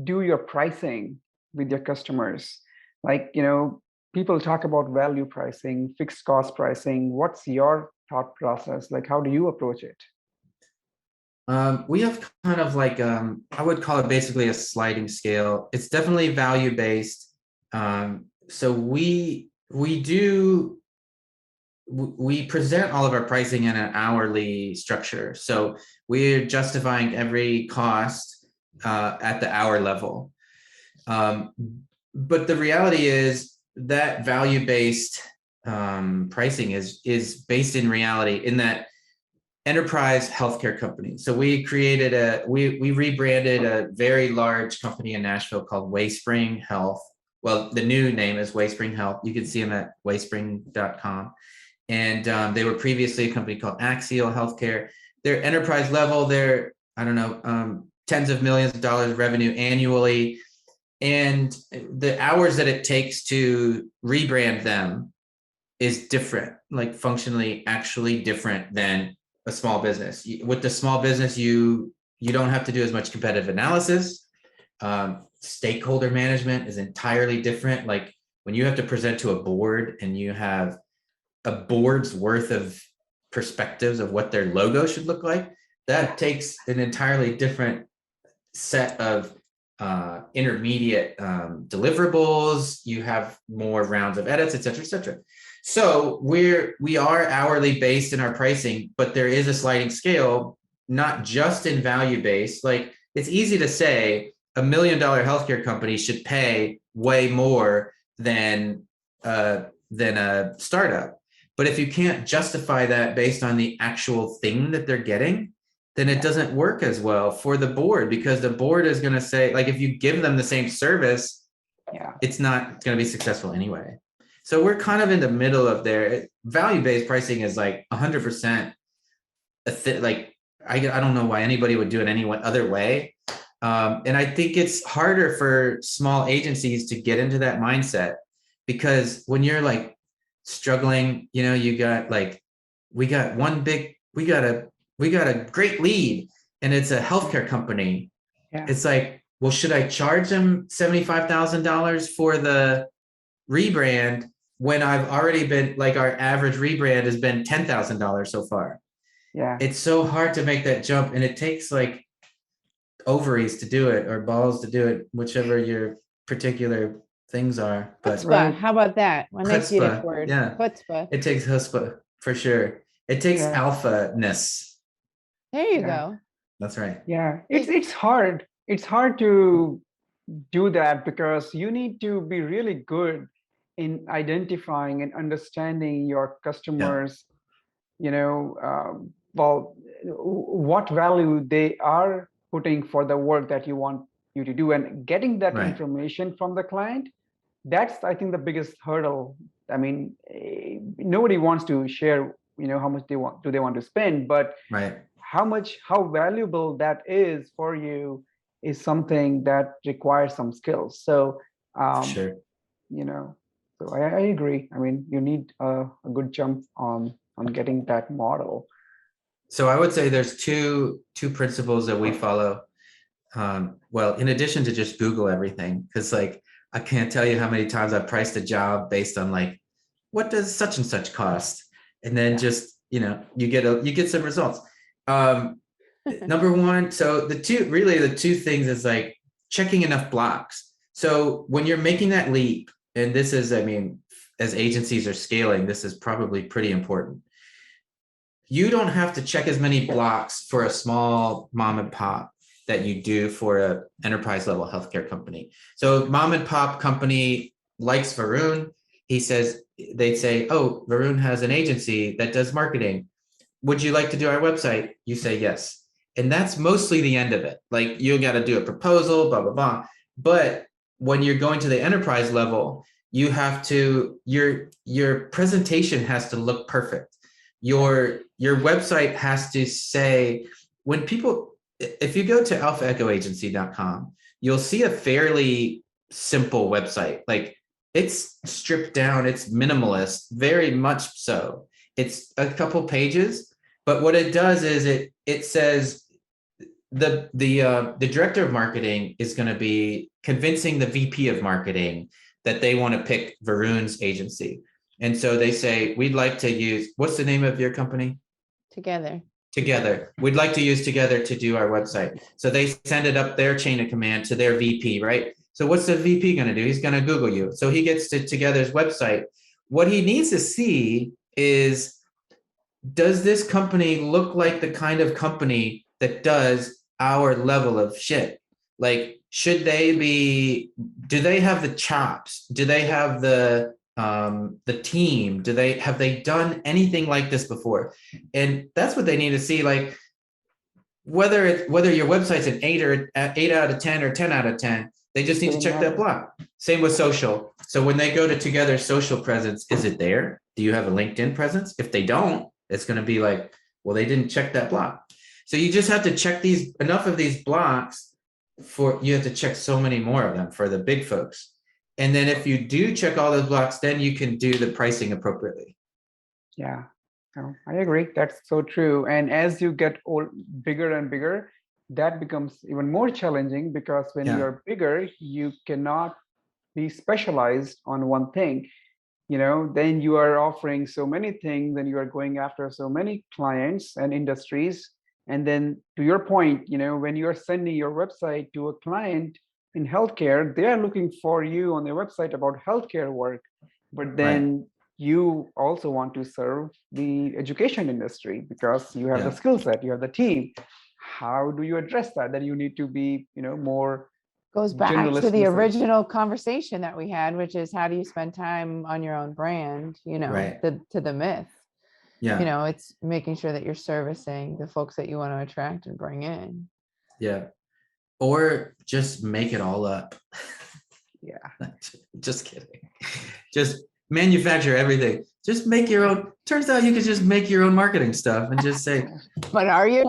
do your pricing with your customers? Like, people talk about value pricing, fixed cost pricing. What's your thought process? Like, how do you approach it? We have kind of like, I would call it basically a sliding scale. It's definitely value-based. So we present all of our pricing in an hourly structure. So we're justifying every cost at the hour level. But the reality is that value-based pricing is based in reality, in that enterprise healthcare company. So we rebranded a very large company in Nashville called Wayspring Health. Well, the new name is Wayspring Health. You can see them at wayspring.com. And they were previously a company called Axial Healthcare. They're enterprise level. They're, tens of millions of dollars of revenue annually. And the hours that it takes to rebrand them is different, like functionally actually different than a small business. With the small business, you don't have to do as much competitive analysis. Stakeholder management is entirely different. Like when you have to present to a board and you have a board's worth of perspectives of what their logo should look like, that takes an entirely different set of intermediate deliverables. You have more rounds of edits, et cetera, et cetera. So we are hourly based in our pricing, but there is a sliding scale, not just in value based. Like it's easy to say $1 million healthcare company should pay way more than a startup. But if you can't justify that based on the actual thing that they're getting, then it doesn't work as well for the board, because the board is going to say, like, if you give them the same service, it's not going to be successful anyway. So we're kind of in the middle of there. Value-based pricing is like 100%. Like, I don't know why anybody would do it any other way. And I think it's harder for small agencies to get into that mindset, because when you're like struggling, you got like, we got a great lead and it's a healthcare company. Yeah. It's like, well, should I charge them $75,000 for the rebrand when I've already been, like, our average rebrand has been $10,000 so far? Yeah. It's so hard to make that jump, and it takes like ovaries to do it, or balls to do it, whichever your particular things are. But chutzpah, how about that? A nice Yiddish word. Yeah. Chutzpah. It takes chutzpah for sure. It takes alpha-ness. There you go. That's right. Yeah, it's hard. It's hard to do that, because you need to be really good in identifying and understanding your customers. What value they are putting for the work that you want you to do, and getting that information from the client that's, I think, the biggest hurdle. I mean, nobody wants to share, how much they want to spend, but Right. how valuable that is for you is something that requires some skills. So, Sure. So I agree. I mean, you need a good jump on getting that model. So I would say there's two principles that we follow. Well, in addition to just Google everything, because like I can't tell you how many times I've priced a job based on like, what does such and such cost? And then just, you get some results. Number one, so the two things is like checking enough blocks. So when you're making that leap, and this is, I mean, as agencies are scaling, this is probably pretty important. You don't have to check as many blocks for a small mom and pop that you do for an enterprise level healthcare company. So mom and pop company likes Varun. They'd say, oh, Varun has an agency that does marketing. Would you like to do our website? You say yes. And that's mostly the end of it. Like you got to do a proposal, blah, blah, blah. But when you're going to the enterprise level, you have to, your presentation has to look perfect. Your website has to say, when people, if you go to alphaechoagency.com, you'll see a fairly simple website. Like it's stripped down, it's minimalist, very much so. It's a couple pages, but what it does is it says the director of marketing is going to be convincing the VP of marketing that they want to pick Varun's agency. And so they say, we'd like to use, what's the name of your company? Together. We'd like to use Together to do our website. So they send it up their chain of command to their VP, right? So what's the VP going to do? He's going to Google you. So he gets to Together's website. What he needs to see is, does this company look like the kind of company that does our level of shit? Like, do they have the chops? Do they have the team? Have they done anything like this before? And that's what they need to see. Like whether your website's an 8 out of 10 or 10 out of 10, they just need to check that block. Same with social. So when they go to Together social presence, is it there? Do you have a LinkedIn presence? If they don't, it's going to be like, well, they didn't check that block. So you just have to check enough of these blocks you have to check so many more of them for the big folks. And then if you do check all those blocks, then you can do the pricing appropriately. Yeah, I agree. That's so true. And as you get bigger and bigger, that becomes even more challenging, because when you're bigger, you cannot be specialized on one thing. Then you are offering so many things, and you are going after so many clients and industries. And then to your point, when you're sending your website to a client in healthcare, they are looking for you on their website about healthcare work. But then you also want to serve the education industry because you have the skill set, you have the team. How do you address that? Then you need to be, more goes back to the original conversation that we had, which is how do you spend time on your own brand, to the myth. It's making sure that you're servicing the folks that you want to attract and bring in. Or just make it all up. Just kidding. Just manufacture everything. Just make your own. Turns out you could just make your own marketing stuff and just say, but are you?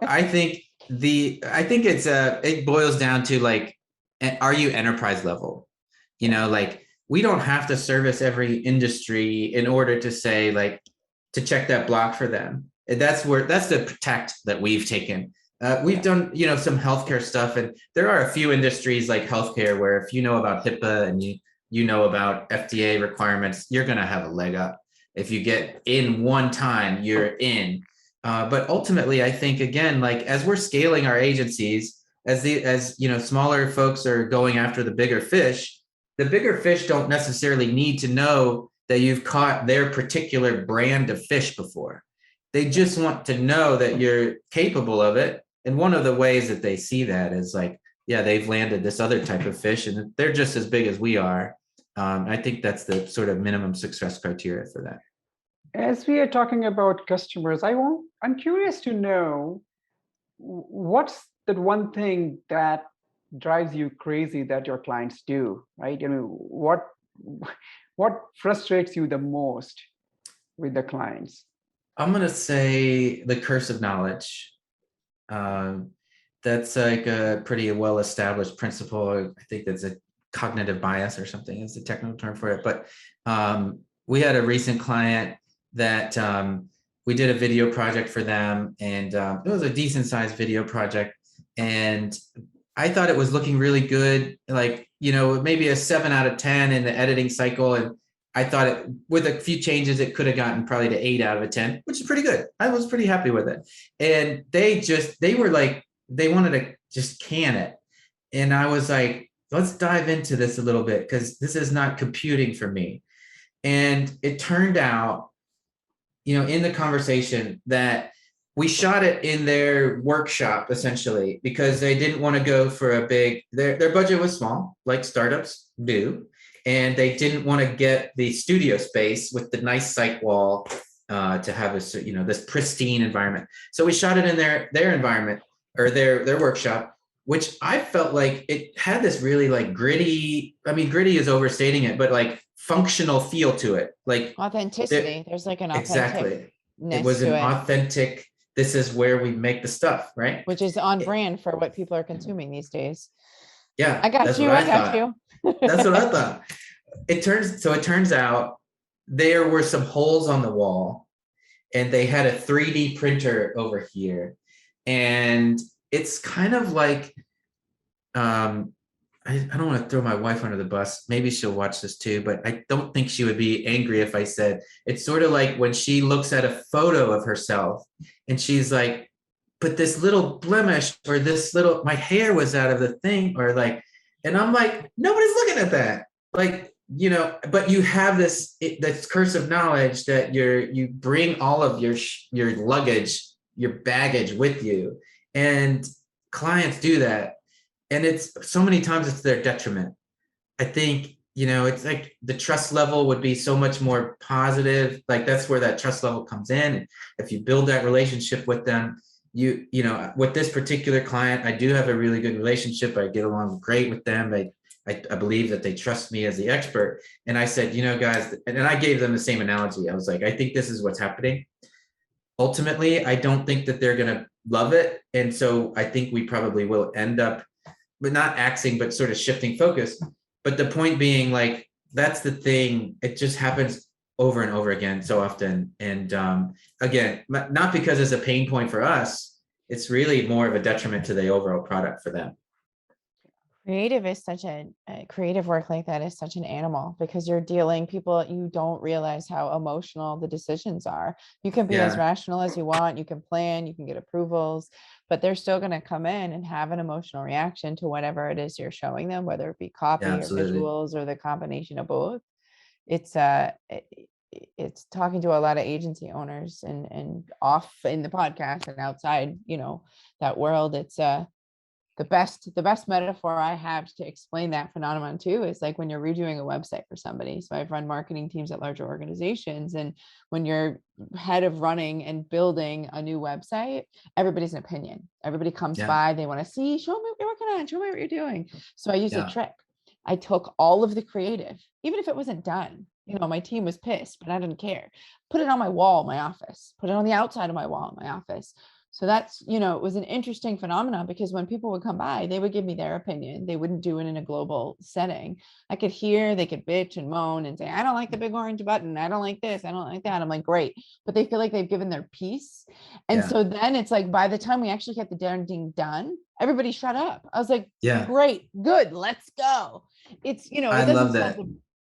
I think it boils down to like, are you enterprise level? Like we don't have to service every industry in order to say like, to check that block for them. That's the tact that we've taken. We've done, some healthcare stuff, and there are a few industries like healthcare where if you know about HIPAA and you know about FDA requirements, you're going to have a leg up. If you get in one time, you're in. But ultimately, I think, again, like as we're scaling our agencies, as smaller folks are going after the bigger fish don't necessarily need to know that you've caught their particular brand of fish before. They just want to know that you're capable of it. And one of the ways that they see that is like, they've landed this other type of fish and they're just as big as we are. I think that's the sort of minimum success criteria for that. As we are talking about customers, I'm curious to know what's that one thing that drives you crazy that your clients do, right? What frustrates you the most with the clients? I'm gonna say the curse of knowledge. That's like a pretty well-established principle. I think that's a cognitive bias or something is the technical term for it. But we had a recent client that we did a video project for them, and it was a decent sized video project. And I thought it was looking really good, like, maybe a 7 out of 10 in the editing cycle. And I thought with a few changes, it could have gotten probably to 8 out of 10, which is pretty good. I was pretty happy with it. And they were like, they wanted to just can it. And I was like, let's dive into this a little bit, because this is not computing for me. And it turned out, in the conversation, that we shot it in their workshop, essentially, because they didn't want to go for a big, their budget was small, like startups do. And they didn't want to get the studio space with the nice site wall to have this pristine environment. So we shot it in their environment, or their workshop, which I felt like it had this really like gritty, I mean, gritty is overstating it, but like functional feel to it. Like authenticity. There's like an exactly. authenticness It was to an authentic, this is where we make the stuff, right? which is on brand for what people are consuming these days. Yeah. I got that's you. what I got thought. you. That's what I thought. It turns out there were some holes on the wall, and they had a 3D printer over here. And it's kind of like, I don't want to throw my wife under the bus. Maybe she'll watch this too, but I don't think she would be angry if I said it's sort of like when she looks at a photo of herself and she's like, but this little blemish, or this little, my hair was out of the thing, or like, and I'm like, nobody's looking at that. Like, but you have this curse of knowledge that you bring all of your luggage, your baggage with you, and clients do that. And it's so many times it's their detriment. I think, it's like the trust level would be so much more positive. Like that's where that trust level comes in. If you build that relationship with them, with this particular client, I do have a really good relationship. I get along great with them. I believe that they trust me as the expert. And I said, guys, and I gave them the same analogy. I was like, I think this is what's happening. Ultimately, I don't think that they're going to love it. And so I think we probably will end up, but not axing, but sort of shifting focus. But the point being, like, that's the thing. It just happens over and over again so often. And again, not because it's a pain point for us, it's really more of a detriment to the overall product for them. Creative is such a creative work like that is such an animal, because you're dealing people, you don't realize how emotional the decisions are. You can be as rational as you want, you can plan, you can get approvals, but they're still going to come in and have an emotional reaction to whatever it is you're showing them, whether it be copy or visuals or the combination of both. It's talking to a lot of agency owners and off in the podcast and outside, that world. It's the best metaphor I have to explain that phenomenon too is like when you're redoing a website for somebody. So I've run marketing teams at larger organizations, and when you're head of running and building a new website, everybody's an opinion. Everybody comes by, they want to see, show me what you're working on, show me what you're doing. So I used a trick. I took all of the creative, even if it wasn't done. My team was pissed, but I didn't care. Put it on my wall in my office, put it on the outside of my wall in my office. So that's, it was an interesting phenomenon, because when people would come by, they would give me their opinion. They wouldn't do it in a global setting. I could hear, they could bitch and moan and say, I don't like the big orange button. I don't like this. I don't like that. I'm like, great. But they feel like they've given their piece. And so then it's like, by the time we actually get the darn thing done, everybody shut up. I was like, great, good, let's go. It's, I love that.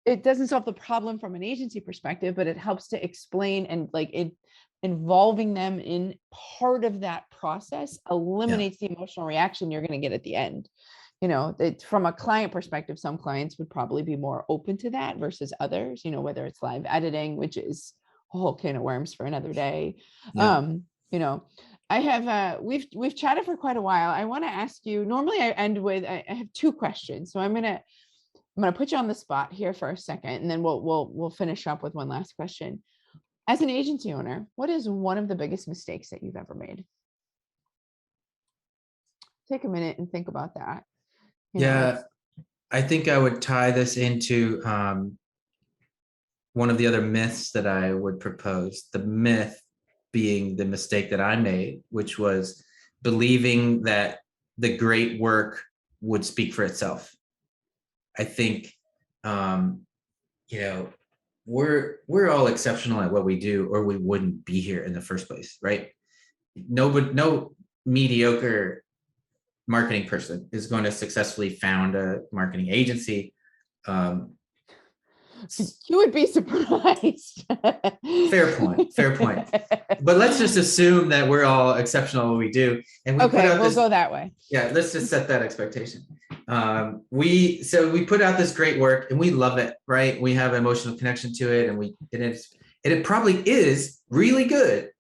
It doesn't solve the problem from an agency perspective, but it helps to explain, and like involving them in part of that process eliminates the emotional reaction you're going to get at the end. From a client perspective, some clients would probably be more open to that versus others, whether it's live editing, which is a whole can of worms for another day. I have we've chatted for quite a while. I want to ask you, normally I end with, I have 2 questions. So I'm going to put you on the spot here for a second, and then we'll finish up with one last question. As an agency owner, what is one of the biggest mistakes that you've ever made? Take a minute and think about that. Yeah, I think I would tie this into one of the other myths that I would propose. The myth being the mistake that I made, which was believing that the great work would speak for itself. I think, you know, we're all exceptional at what we do, or we wouldn't be here in the first place, right? No mediocre marketing person is going to successfully found a marketing agency. You would be surprised. Fair point. But let's just assume that we're all exceptional at what we do, and we okay, we'll go that way. Yeah, let's just set that expectation. We put out this great work, and we love it, right? We have emotional connection to it, and it probably is really good,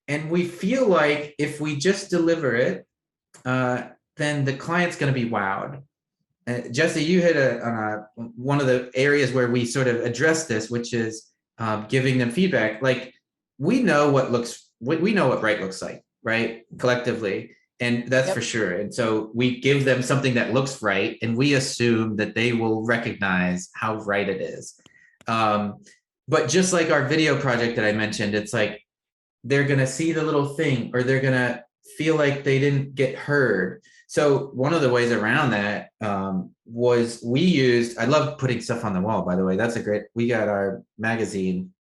and we feel like if we just deliver it, then the client's going to be wowed. Jesse, you hit on one of the areas where we sort of address this, which is giving them feedback. Like we know what right looks like, right? Collectively, and that's for sure. And so we give them something that looks right, and we assume that they will recognize how right it is. But just like our video project that I mentioned, it's like they're gonna see the little thing, or they're gonna feel like they didn't get heard. So one of the ways around that was I love putting stuff on the wall, by the way. We got our magazine,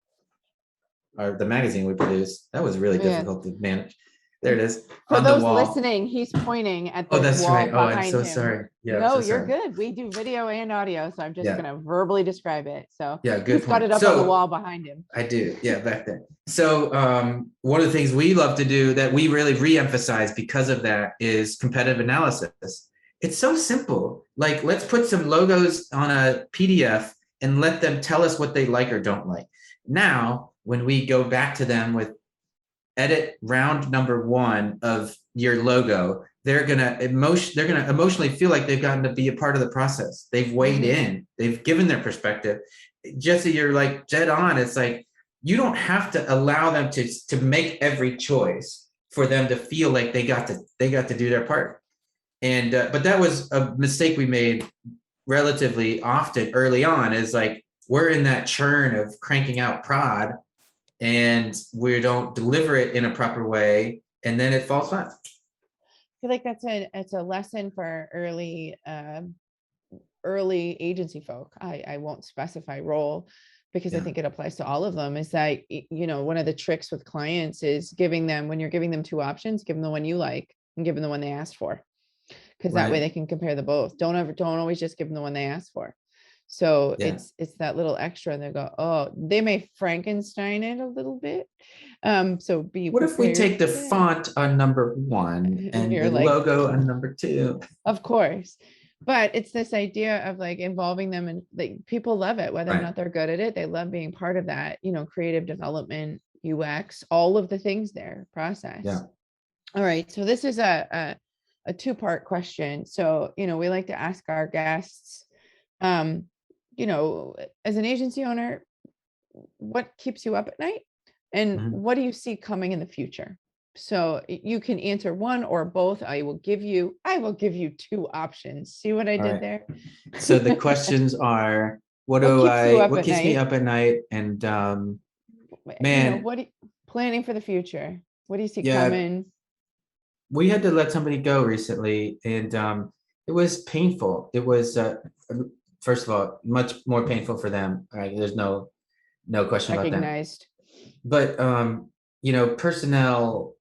the magazine we produced. That was really difficult to manage. There it is. For on those the wall. Listening, he's pointing at the that's wall right. Oh, behind I'm so him. sorry. Yeah, no, so you're sorry. good. We do video and audio, so I'm just gonna verbally describe it. So yeah, good. He's got it up on the wall behind him. I do. Yeah, back there. So one of the things we love to do that we really re-emphasize because of that is competitive analysis. It's so simple. Like, let's put some logos on a PDF and let them tell us what they like or don't like. Now, when we go back to them with edit round number 1 of your logo, they're gonna emotionally feel like they've gotten to be a part of the process. They've weighed in, they've given their perspective. Jesse, you're like dead on. It's like you don't have to allow them to make every choice for them to feel like they got to do their part. And but that was a mistake we made relatively often early on, is like we're in that churn of cranking out prod, and we don't deliver it in a proper way, and then it falls flat. I feel like it's a lesson for early agency folk. I won't specify role because I think it applies to all of them. Is that, you know, one of the tricks with clients is when you're giving them 2 options, give them the one you like and give them the one they asked for, because that way they can compare the both. Don't always just give them the one they asked for. So it's that little extra, and they go, oh, they may Frankenstein it a little bit. So what if we take the font on number 1 and the logo on number 2? Of course. But it's this idea of like involving them, and like people love it, whether or not they're good at it. They love being part of that, you know, creative development, UX, all of the things there, process. Yeah. All right. So this is a 2-part question. So, you know, we like to ask our guests, you know, as an agency owner, what keeps you up at night, and what do you see coming in the future? So you can answer one or both. I will give you 2 options. See what I did there? So the questions are, what keeps me up at night? And man, you know, what planning for the future? What do you see coming? We had to let somebody go recently, and it was painful. It was first of all much more painful for them. There's no question about that. But you know, personnel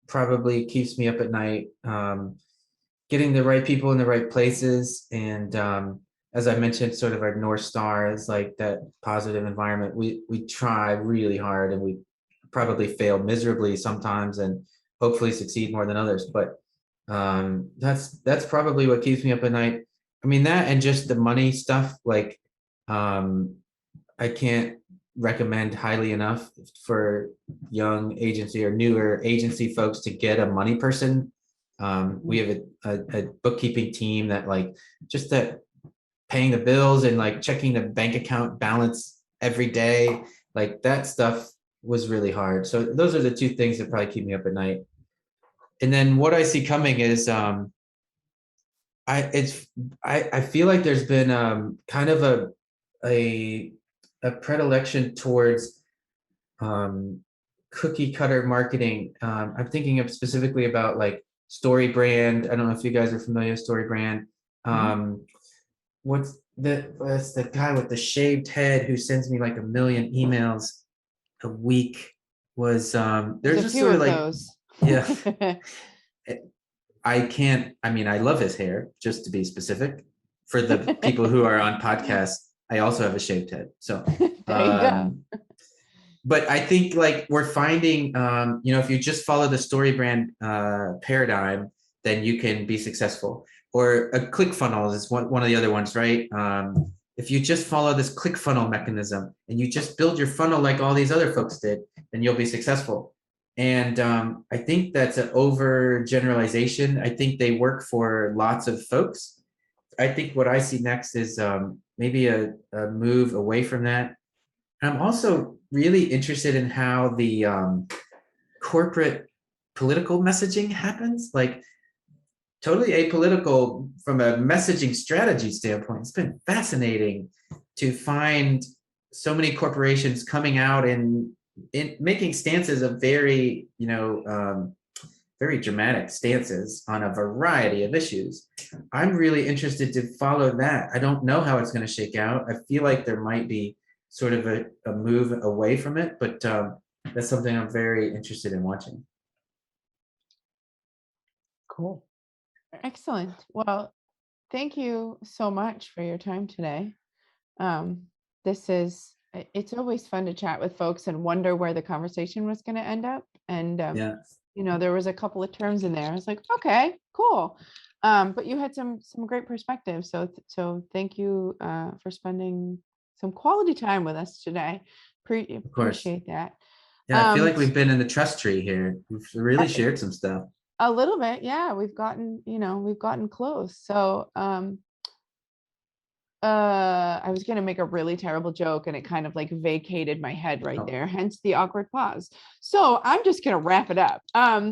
probably keeps me up at night. Getting the right people in the right places, and as I mentioned, sort of our North Star is like that positive environment. We try really hard, and we probably fail miserably sometimes, and hopefully succeed more than others. But that's probably what keeps me up at night. I mean, that and just the money stuff. Like I can't recommend highly enough for young agency or newer agency folks to get a money person. We have a bookkeeping team that like just that paying the bills and like checking the bank account balance every day, like that stuff was really hard. So those are the 2 things that probably keep me up at night. And then what I see coming is I I feel like there's been kind of a predilection towards cookie cutter marketing. I'm thinking of specifically about like Story Brand. I don't know if you guys are familiar with Story Brand. What's the guy with the shaved head who sends me like 1 million emails a week? Was there's a just few sort of of like those. yeah. I mean, I love his hair, just to be specific. For the people who are on podcasts, I also have a shaved head. So There you go. But I think like we're finding, you know, if you just follow the Story Brand paradigm, then you can be successful. Or a ClickFunnels is one of the other ones, right? If you just follow this ClickFunnel mechanism and you just build your funnel like all these other folks did, then you'll be successful. And I think that's an overgeneralization. I think they work for lots of folks. I think what I see next is maybe a move away from that. I'm also really interested in how the corporate political messaging happens. Like totally apolitical from a messaging strategy standpoint. It's been fascinating to find so many corporations coming out and making stances of very, you know, very dramatic stances on a variety of issues. I'm really interested to follow that. I don't know how it's going to shake out. I feel like there might be sort of a move away from it, but that's something I'm very interested in watching. Cool. Excellent. Well, thank you so much for your time today. It's always fun to chat with folks and wonder where the conversation was going to end up. And, Yeah. you know, there was a couple of terms in there. I was like, okay, cool. But you had some great perspectives. So thank you for spending some quality time with us today. Appreciate that. Yeah, I feel like we've been in the trust tree here. We've really shared some stuff. A little bit, yeah. We've gotten close. So I was going to make a really terrible joke and it kind of like vacated my head right there, hence the awkward pause. So I'm just going to wrap it up.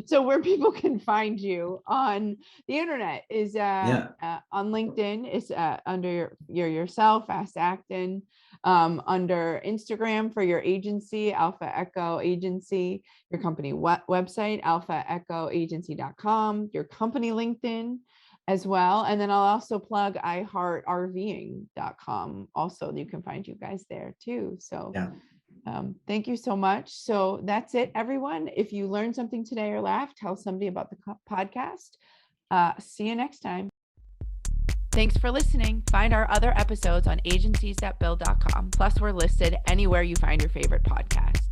So where people can find you on the internet is on LinkedIn is under yourself, Ask Acton, under Instagram for your agency, Alpha Echo Agency, your company website, alphaechoagency.com, your company LinkedIn as well. And then I'll also plug iHeartRVing.com. Also, you can find you guys there too. So thank you so much. So that's it, everyone. If you learned something today or laughed, tell somebody about the podcast. See you next time. Thanks for listening. Find our other episodes on agencies.build.com. Plus, we're listed anywhere you find your favorite podcast.